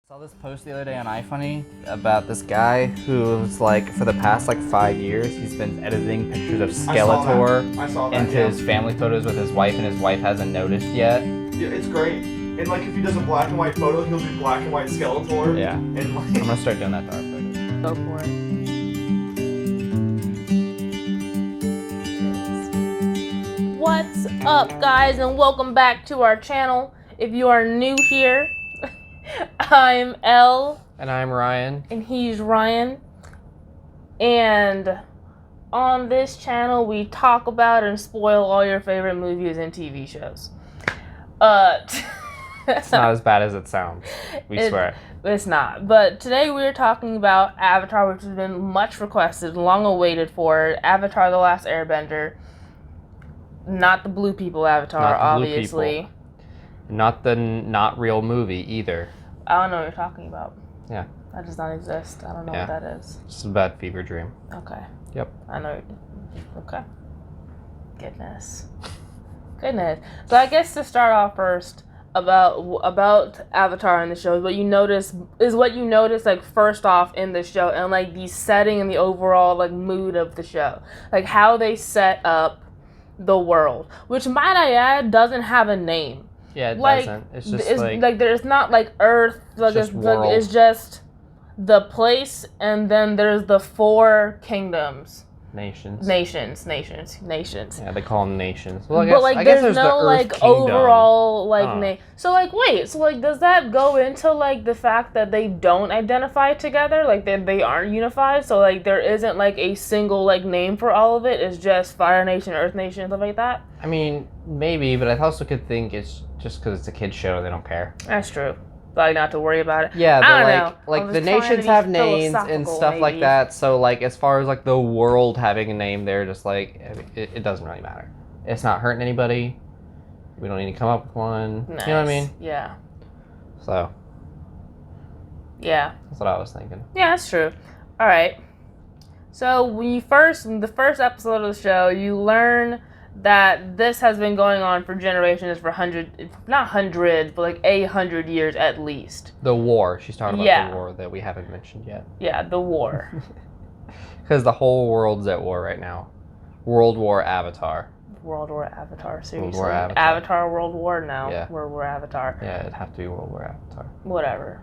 Saw this post the other day on iFunny about this guy who's like, for the past like 5 years, he's been editing pictures of Skeletor into his family photos with his wife, and his wife hasn't noticed yet. Yeah, it's great. And like, if he does a black and white photo, he'll do black and white Skeletor. Yeah. And like, I'm gonna start doing that to our photos. Go for it. What's up, guys, and welcome back to our channel. If you are new here, I'm Elle. And I'm Ryan. And he's Ryan. And on this channel, we talk about and spoil all your favorite movies and TV shows. It's not as bad as it sounds. We swear. It's not. But today we're talking about Avatar, which has been much requested, long awaited for. Avatar: The Last Airbender. Not the blue people Avatar, obviously. Not the not real movie either. I don't know what you're talking about. Yeah. That does not exist. I don't know what that is. Just a bad fever dream. Okay. Yep. I know. Okay. Goodness. So I guess to start off first about Avatar in the show, what you notice like first off in the show, and like the setting and the overall like mood of the show, like how they set up the world, which might I add doesn't have a name. Yeah, it like, doesn't. It's just like there's not like Earth. Like it's just the place, and then there's the four kingdoms. Nations. Yeah, they call them nations. Well, I guess there's no like overall like name. So like wait, so like does that go into like the fact that they don't identify together? Like they aren't unified? So like there isn't like a single like name for all of it? It's just Fire Nation, Earth Nation, stuff like that? I mean, maybe, but I also could think it's just because it's a kid's show, they don't care. That's true. Like not to worry about it. Yeah, I don't know. Like the nations have names and stuff like that. So like as far as like the world having a name, they're just like it doesn't really matter. It's not hurting anybody. We don't need to come up with one. Nice. You know what I mean? Yeah. So. Yeah. That's what I was thinking. Yeah, that's true. All right. So when the first episode of the show, you learn that this has been going on for generations, for not hundreds, but like 100 years at least. The war. She's talking about the war that we haven't mentioned yet. Yeah, the war. Because the whole world's at war right now. World War Avatar. World War Avatar, seriously. World War Avatar. Avatar World War now. Yeah. World War Avatar. Yeah, it'd have to be World War Avatar. Whatever.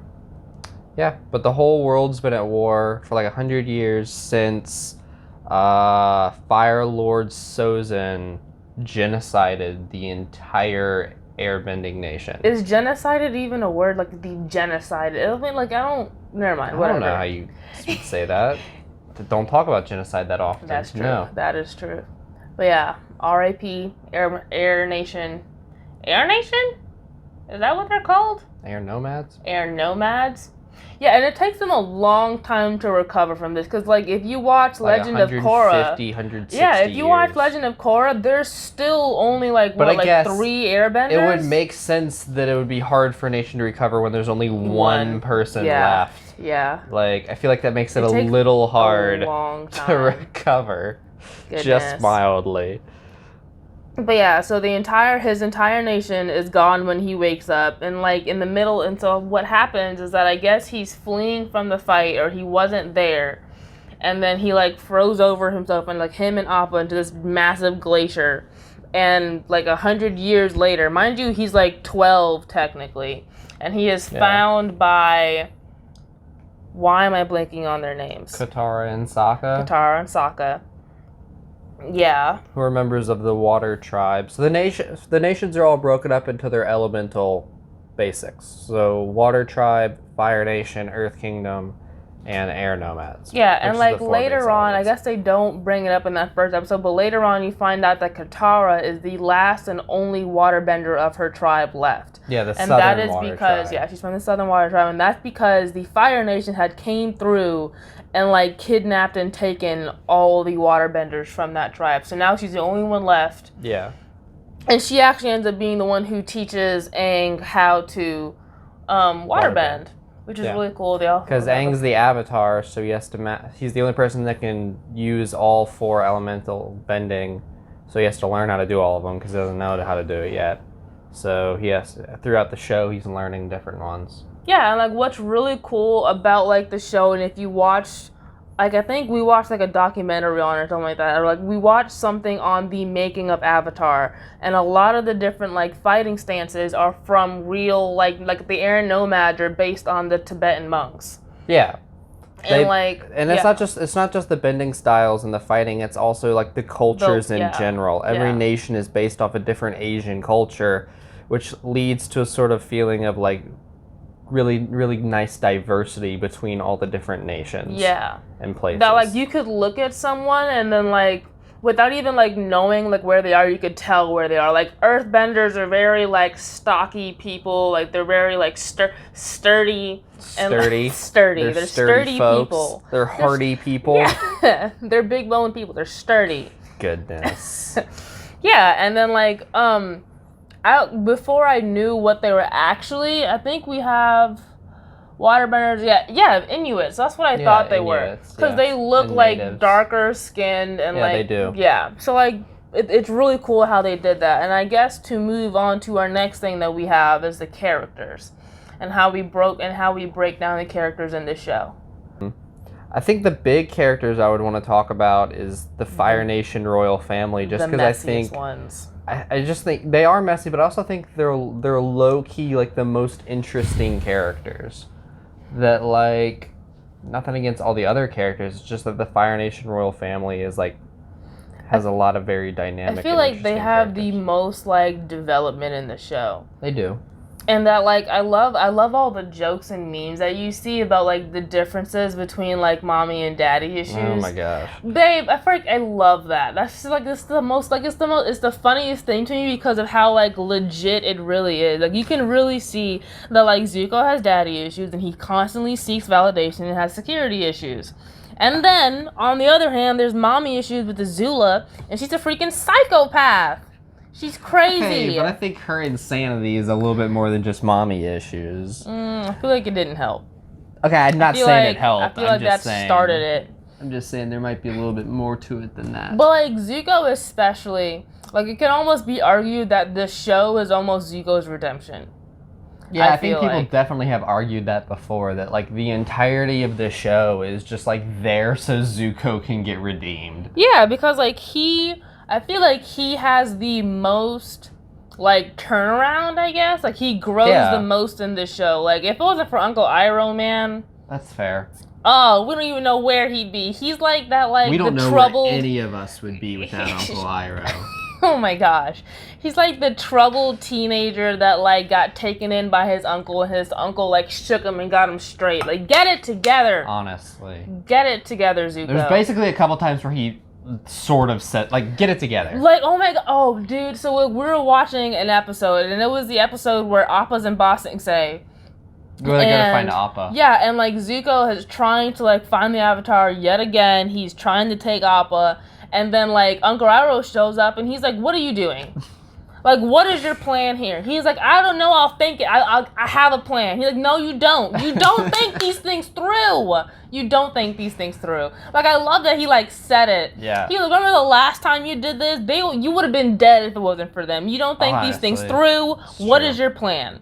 Yeah, but the whole world's been at war for like 100 years since Fire Lord Sozin genocided the entire airbending nation. Is genocided even a word? Like the genocide? I mean, like never mind. Whatever. I don't know how you would say that. Don't talk about genocide that often. That's true. No. That is true. But yeah, R.I.P. Air Nation. Air Nation? Is that what they're called? Air Nomads? Air Nomads? Yeah, and it takes them a long time to recover from this, because like if you watch Legend of Korra, 160 yeah, if you years. watch Legend of Korra, there's still only like 3 airbenders. It would make sense that it would be hard for a nation to recover when there's only one person left. Yeah. Like I feel like that makes it a little hard to recover. Goodness. Just mildly. But yeah, so his entire nation is gone when he wakes up, and like in the middle, and so what happens is that I guess he's fleeing from the fight, or he wasn't there, and then he like froze over himself, and like him and Appa into this massive glacier, and like 100 years later, mind you, he's like 12 technically, and he is found by, why am I blanking on their names? Katara and Sokka. Yeah. Who are members of the Water Tribe. So the nations are all broken up into their elemental basics. So Water Tribe, Fire Nation, Earth Kingdom, and Air Nomads. Yeah, and like later on, I guess they don't bring it up in that first episode, but later on you find out that Katara is the last and only waterbender of her tribe left. Yeah, the and Southern that is Water because Tribe. She's from the Southern Water Tribe, and that's because the Fire Nation had came through and like kidnapped and taken all the waterbenders from that tribe. So now she's the only one left. Yeah. And she actually ends up being the one who teaches Aang how to waterbend, which is really cool. Because Aang's the Avatar, so he has to he's the only person that can use all 4 elemental bending. So he has to learn how to do all of them because he doesn't know how to do it yet. So he has throughout the show he's learning different ones. Yeah, and like what's really cool about like the show, and if you watch, like I think we watched like a documentary on it or something like that, or like we watched something on the making of Avatar, and a lot of the different like fighting stances are from real like the Air Nomads are based on the Tibetan monks. Yeah. And it's not just the bending styles and the fighting, it's also like the cultures in general. Every nation is based off a different Asian culture, which leads to a sort of feeling of like really, really nice diversity between all the different nations. Yeah. And places. That like you could look at someone and then like without even like knowing like where they are, you could tell where they are. Like Earthbenders are very like stocky people, like they're very like sturdy. Sturdy. They're sturdy folks. people. They're hardy people. Yeah. They're big boned people. They're sturdy. Goodness. Yeah, and then like before I knew what they were actually, I think we have waterbenders. Yeah, Inuits. That's what I thought they were, because they look and like natives. Darker skinned and like they do. Yeah, so like it's really cool how they did that. And I guess to move on to our next thing that we have is the characters, and how we break down the characters in this show. I think the big characters I would want to talk about is the Fire Nation royal family, just because I think ones. I just think they are messy, but I also think they're low key like the most interesting characters. That like, nothing against all the other characters, it's just that the Fire Nation royal family is like has a lot of very dynamic. I feel like they have characters. the most like development in the show. They do. And that like I love all the jokes and memes that you see about like the differences between like mommy and daddy issues. Oh my gosh, babe! I feel like I love that. That's just, like it's the funniest thing to me because of how like legit it really is. Like you can really see that like Zuko has daddy issues and he constantly seeks validation and has security issues. And then on the other hand, there's mommy issues with Azula, and she's a freaking psychopath. She's crazy. Okay, but I think her insanity is a little bit more than just mommy issues. I feel like it didn't help. Okay, I'm not saying it helped. I feel like that started it. I'm just saying there might be a little bit more to it than that. But like Zuko especially, like it can almost be argued that the show is almost Zuko's redemption. Yeah, I think people definitely have argued that before, that like the entirety of the show is just like there so Zuko can get redeemed. Yeah, because like I feel like he has the most, like, turnaround, I guess. Like, he grows the most in this show. Like, if it wasn't for Uncle Iroh, man... That's fair. Oh, we don't even know where he'd be. He's like that, like, we don't the know troubled... where any of us would be without Uncle Iroh. Oh my gosh. He's like the troubled teenager that, like, got taken in by his uncle, and his uncle, like, shook him and got him straight. Like, get it together. Honestly. Get it together, Zuko. There's basically a couple times where he... sort of set, like, get it together. Like, oh my god, oh dude, so we were watching an episode, and it was the episode where Appa's in Bossing Say. Where they gotta find Appa. Yeah, and like Zuko is trying to like find the Avatar yet again. He's trying to take Appa, and then like Uncle Iroh shows up, and he's like, "What are you doing? Like, what is your plan here?" He's like, "I don't know. I'll think it. I have a plan." He's like, "No, you don't. You don't think these things through. You don't think these things through." Like, I love that he like said it. Yeah. He like, remember the last time you did this? You would have been dead if it wasn't for them. You don't think these things through. What is your plan?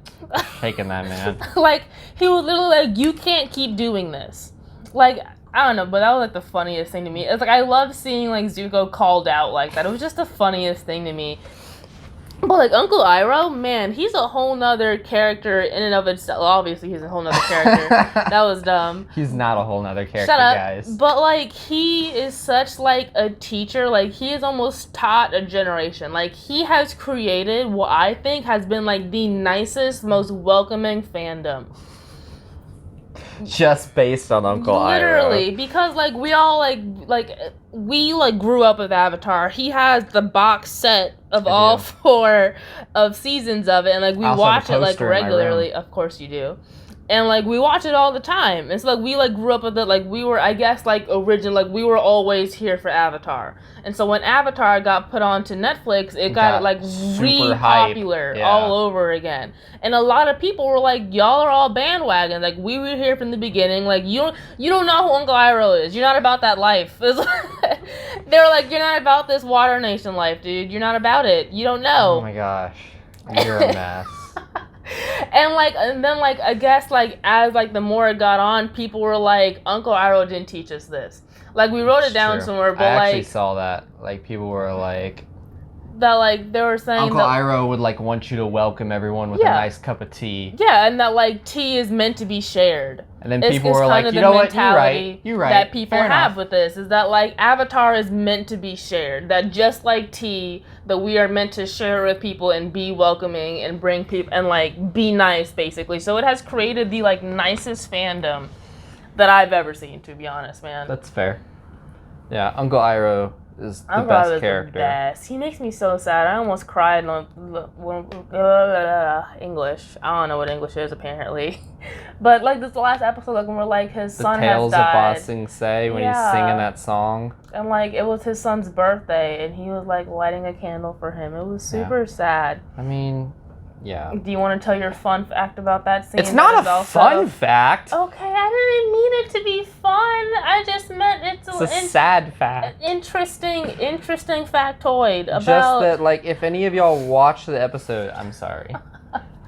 Taking that, man. Like, he was literally like, "You can't keep doing this." Like, I don't know, but that was like the funniest thing to me. It's like I love seeing like Zuko called out like that. It was just the funniest thing to me. But like Uncle Iroh, man, he's a whole nother character in and of itself. Well, obviously, he's a whole nother character. That was dumb. He's not a whole nother character, Shut up. guys. But like he is such like a teacher. Like he has almost taught a generation. Like he has created what I think has been like the nicest, most welcoming fandom. Just based on Uncle Iroh. Literally, because like we all we grew up with Avatar. He has the box set of all 4 of seasons of it, and like we watch it like regularly. Of course you do. And like we watch it all the time. It's like we like grew up with it. Like we were, I guess, like original. Like we were always here for Avatar. And so when Avatar got put onto Netflix, it got like re-popular all over again. And a lot of people were like, "Y'all are all bandwagon. Like we were here from the beginning. Like you don't know who Uncle Iroh is. You're not about that life." They're like, "You're not about this Water Nation life, dude. You're not about it. You don't know." Oh my gosh, you're a mess. And then I guess as the more it got on, people were like, Uncle Iroh didn't teach us this. Like we wrote it down True. somewhere, but I actually saw that. Like people were like that they were saying Uncle that Iroh would want you to welcome everyone with a nice cup of tea. Yeah, and that tea is meant to be shared. And then people were like, you know what, you're right. That people Fair have enough. with this is that Avatar is meant to be shared. That just like tea, that we are meant to share with people and be welcoming and bring people and be nice basically. So it has created the nicest fandom that I've ever seen, to be honest, man. That's fair. Yeah, Uncle Iroh is the Uncle best Iroh's character. The best. He makes me so sad. I almost cried on English. I don't know what English is apparently, but this last episode, when we're his son has died. The Tales of Ba Sing Se when he's singing that song. And it was his son's birthday, and he was lighting a candle for him. It was super sad. I mean, yeah. Do you want to tell your fun fact about that scene? It's not a fun fact. Okay, I didn't mean it to be fun. I just meant it's a sad fact. Interesting factoid about. Just that, if any of y'all watch the episode, I'm sorry.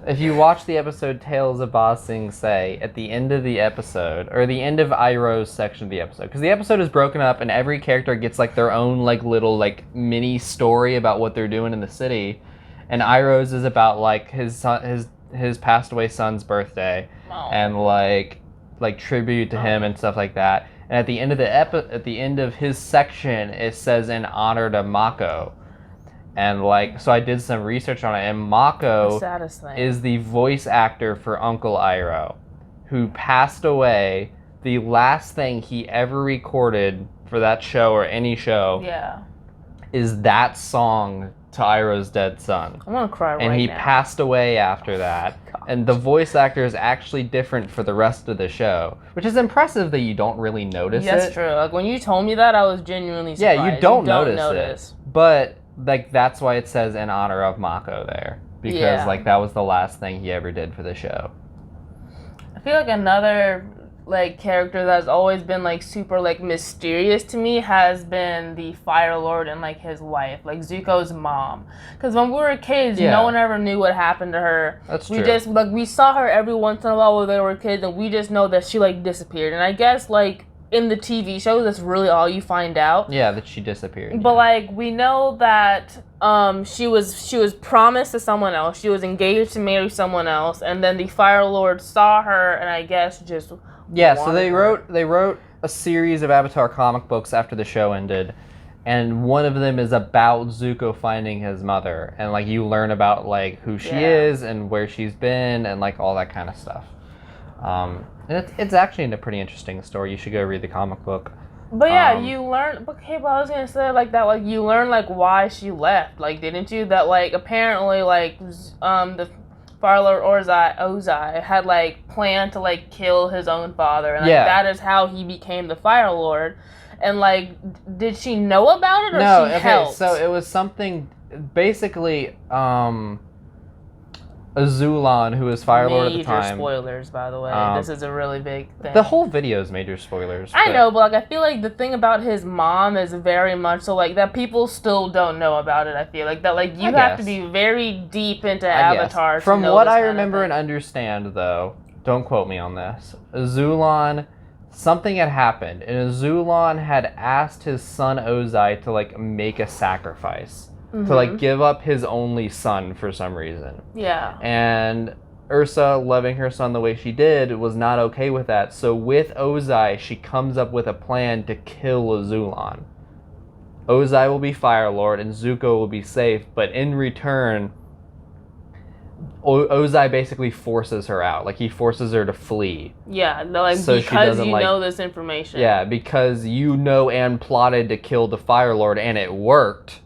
If you watch the episode Tales of Ba Sing Se, at the end of the episode, or the end of Iroh's section of the episode, because the episode is broken up and every character gets their own little mini story about what they're doing in the city. And Iroh's is about his son, his passed away son's birthday, and tribute to him and stuff like that. And at the end of at the end of his section, it says in honor to Mako. And so I did some research on it, and Mako is the voice actor for Uncle Iroh, who passed away. The last thing he ever recorded for that show or any show is that song to Iroh's dead son. I'm gonna cry right now. And he passed away after that. And the voice actor is actually different for the rest of the show, which is impressive that you don't really notice it. That's true. When you told me that, I was genuinely surprised. Yeah, you don't notice it. But that's why it says in honor of Mako there, because that was the last thing he ever did for the show. I feel another character that's always been super mysterious to me has been the Fire Lord and his wife, Zuko's mom. Because when we were kids, no one ever knew what happened to her. That's true. We just we saw her every once in a while when they were kids, and we just know that she disappeared. And I guess in the TV shows, that's really all you find out. Yeah, that she disappeared. But we know that she was promised to someone else. She was engaged to marry someone else, and then the Fire Lord saw her, and I guess just so they wrote a series of Avatar comic books after the show ended, and one of them is about Zuko finding his mother, and you learn about who she is and where she's been and all that kind of stuff. And it's actually a pretty interesting story. You should go read the comic book. But yeah, you learn. Okay, but I was gonna say that you learn why she left. Didn't you? That apparently the Fire Lord Ozai had planned to kill his own father, and that is how he became the Fire Lord. And did she know about it, or no? She Okay, helped? so it was something basically. Azula, who was Fire Lord at the time. Major spoilers, by the way. This is a really big thing. The whole video is major spoilers. I know, but I feel the thing about his mom is very much so that people still don't know about it. I feel that you have to be very deep into Avatar. From what I remember and understand, though, don't quote me on this. Azula, something had happened, and Azula had asked his son Ozai to make a sacrifice. To give up his only son for some reason. Yeah. And Ursa, loving her son the way she did, was not okay with that. So with Ozai, she comes up with a plan to kill Azula. Ozai will be Fire Lord and Zuko will be safe, but in return, Ozai basically forces her out. He forces her to flee. Yeah, so because you know this information. Yeah, because you know and plotted to kill the Fire Lord and it worked.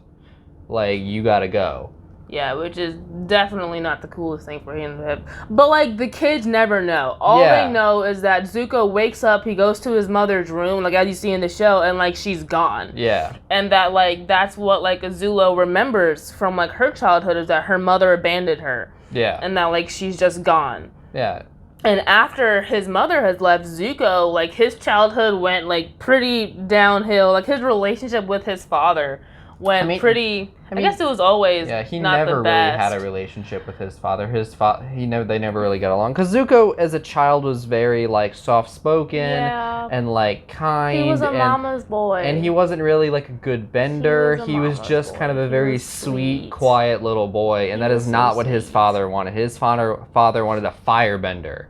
You gotta go. Yeah, which is definitely not the coolest thing for him to have. But, the kids never know. All they know is that Zuko wakes up, he goes to his mother's room, as you see in the show, and, she's gone. Yeah. And that, that's what, Azula remembers from, her childhood, is that her mother abandoned her. Yeah. And that, she's just gone. Yeah. And after his mother has left, Zuko, his childhood went, pretty downhill. His relationship with his father went pretty... I guess it was always he not never the really best. had a relationship with his father. They never really got along. Because Zuko, as a child, was very like soft-spoken and like kind. He was a and, mama's boy, and he wasn't really like a good bender. He was mama's just boy. kind of a He very was sweet, sweet. quiet little boy, and that is was not so what his sweet. father wanted. His father wanted a firebender.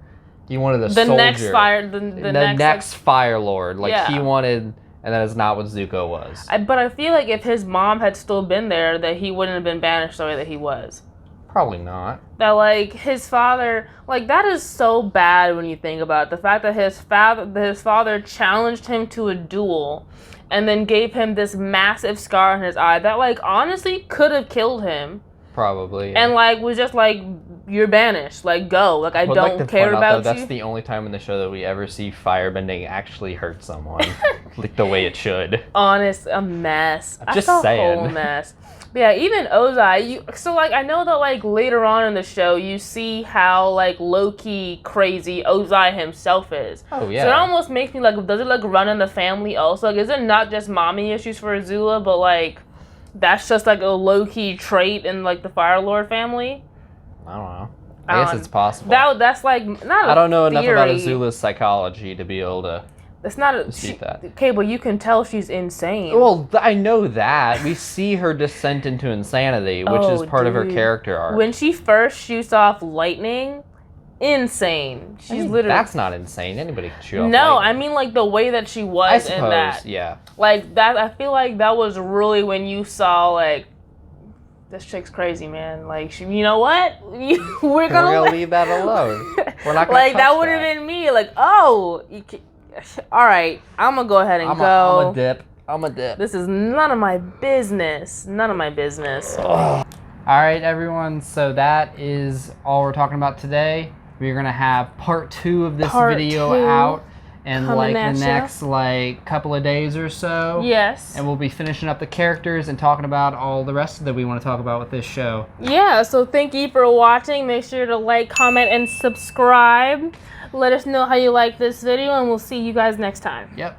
He wanted a the soldier. next fire, the next Fire Lord. Like he Yeah. wanted. And that is not what Zuko was. But I feel like if his mom had still been there, that he wouldn't have been banished the way that he was. Probably not. That like his father, like that is so bad when you think about it. The fact that his father challenged him to a duel, and then gave him this massive scar on his eye that like honestly could have killed him. Probably. Yeah. And like was just like, you're banished. Like go. Like I don't care about you. That's the only time in the show that we ever see firebending actually hurt someone, like the way it should. Honest, a mess. I'm just A saying. whole mess. But yeah, even Ozai. So like I know that like later on in the show you see how like low key crazy Ozai himself is. Oh yeah. So it almost makes me like, does it like run in the family also? Like, is it not just mommy issues for Azula, but like that's just like a low key trait in like the Fire Lord family? I don't know. I guess it's possible. That's like not. I don't know enough about theory. Azula's psychology to be able to. It's not a. that. Okay, but you can tell she's insane. Well, I know that. We see her descent into insanity, which is part of her character arc. When she first shoots off lightning, insane. She's literally. That's not insane. Anybody can shoot off No, lightning. I mean like the way that she was I suppose, in that. yeah. Like that, I feel like that was really when you saw like, this chick's crazy, man. Like, you know what? We're gonna leave that alone. We're not gonna like that touch would have been me. Like, oh, all right, I'm gonna go ahead and go. I'm a dip. This is none of my business. None of my business. All right, everyone. So that is all we're talking about today. We're gonna have part 2 of this video out in like the next like couple of days or so. Yes. And we'll be finishing up the characters and talking about all the rest that we want to talk about with this show. Yeah, so thank you for watching. Make sure to like, comment, and subscribe. Let us know how you like this video, and we'll see you guys next time. Yep.